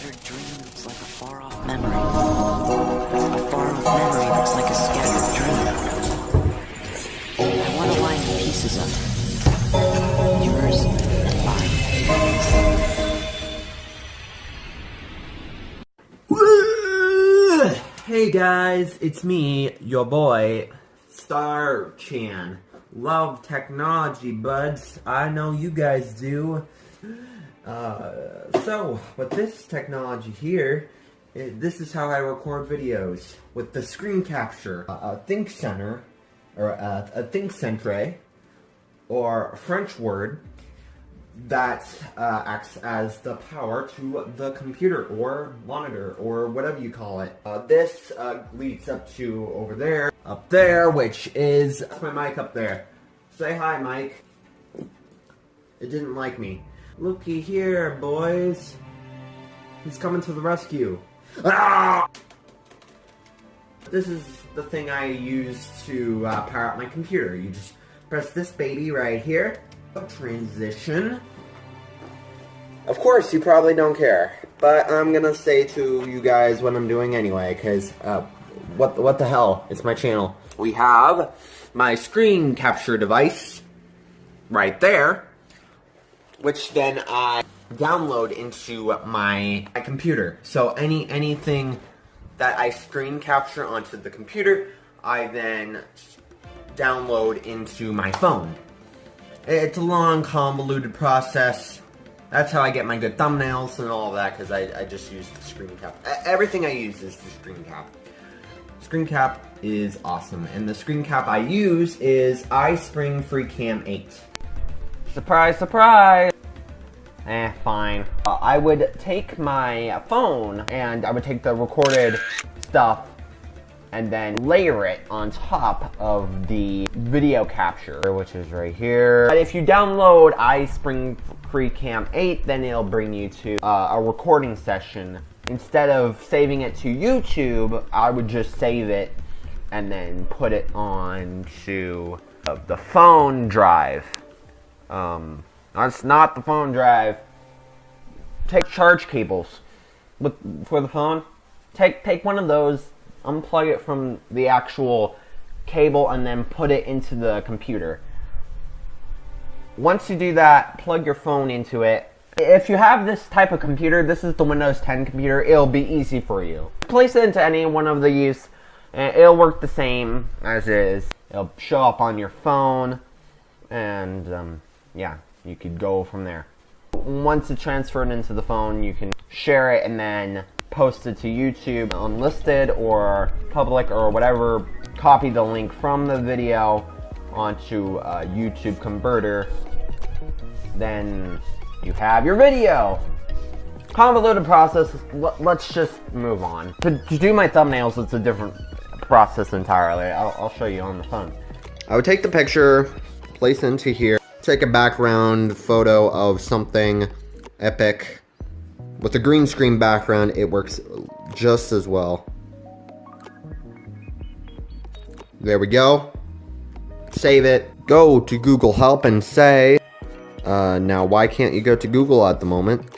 scattered dream looks like a far-off memory. A far-off memory looks like a scattered dream. I want to line the pieces of it. Yours and mine. Hey guys, it's me, your boy, Star-Chan. Love technology, buds. I know you guys do. So, with this technology here, this is how I record videos. With the screen capture, a think center, or a think centre, or French word, that acts as the power to the computer, or monitor, or whatever you call it. This leads up to over there, which is, that's my mic up there. Say hi, Mike. It didn't like me. Looky here, boys. He's coming to the rescue. Ah! This is the thing I use to power up my computer. You just press this baby right here. Transition. Of course, you probably don't care, but I'm gonna say to you guys what I'm doing anyway, because what the hell? It's my channel. We have my screen capture device right there, which then I download into my computer. So anything that I screen capture onto the computer, I then download into my phone. It's a long, convoluted process. That's how I get my good thumbnails and all of that, because I just use the screen cap. Everything I use is the screen cap. Screen cap is awesome, and the screen cap I use is iSpring FreeCam 8. Surprise, surprise! Fine. I would take my phone, and I would take the recorded stuff, and then layer it on top of the video capture, which is right here. But if you download iSpring FreeCam 8, then it'll bring you to a recording session. Instead of saving it to YouTube, I would just save it and then put it on to the phone drive. That's not the phone drive. Take charge cables for the phone. Take one of those, unplug it from the actual cable, and then put it into the computer. Once you do that, plug your phone into it. If you have this type of computer, this is the Windows 10 computer, it'll be easy for you. Place it into any one of these, and it'll work the same as is. It'll show up on your phone, and yeah, you could go from there. Once it's transferred into the phone, you can share it and then post it to YouTube unlisted or public or whatever. Copy the link from the video onto a YouTube converter. Then you have your video. Convoluted process. Let's just move on. To do my thumbnails, it's a different process entirely. I'll show you on the phone. I would take the picture, place into here, take a background photo of something epic. With a green screen background, it works just as well. There we go. Save it. Go to Google Help and say, now why can't you go to Google at the moment?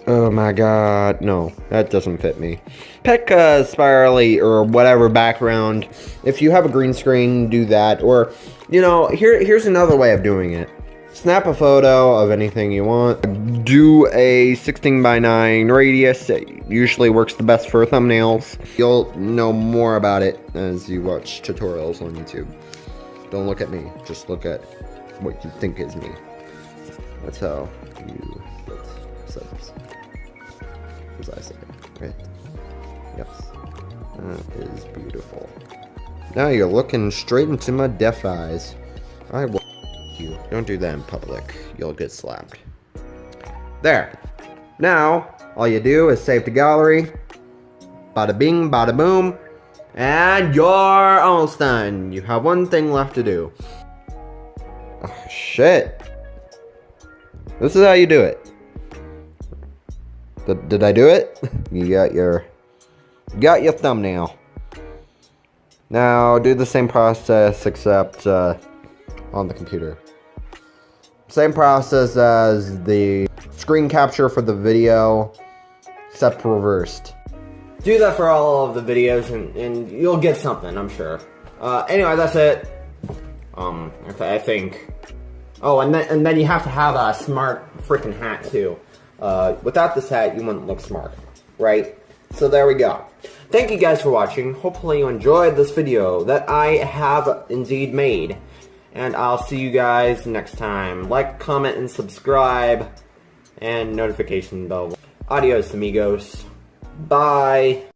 Oh my god, no, that doesn't fit me. Pick a spirally or whatever background. If you have a green screen, do that. Or, you know, here's another way of doing it. Snap a photo of anything you want. Do a 16:9 radius. It usually works the best for thumbnails. You'll know more about it as you watch tutorials on YouTube. Don't look at me. Just look at what you think is me. That's how you get subs. As I say, right? Yes. That is beautiful. Now you're looking straight into my deaf eyes. I will you. Don't do that in public. You'll get slapped. There. Now, all you do is save to gallery. Bada bing, bada boom. And you're almost done. You have one thing left to do. Oh, shit. This is how you do it. Did I do it? You got your thumbnail. Now do the same process except on the computer. Same process as the screen capture for the video. except reversed. Do that for all of the videos and you'll get something, I'm sure. Anyway, that's it. I think. Oh, and then you have to have a smart freaking hat too. Without this hat, you wouldn't look smart, right? So there we go. Thank you guys for watching. Hopefully you enjoyed this video that I have indeed made. And I'll see you guys next time. Like, comment, and subscribe. And notification bell. Adios, amigos. Bye.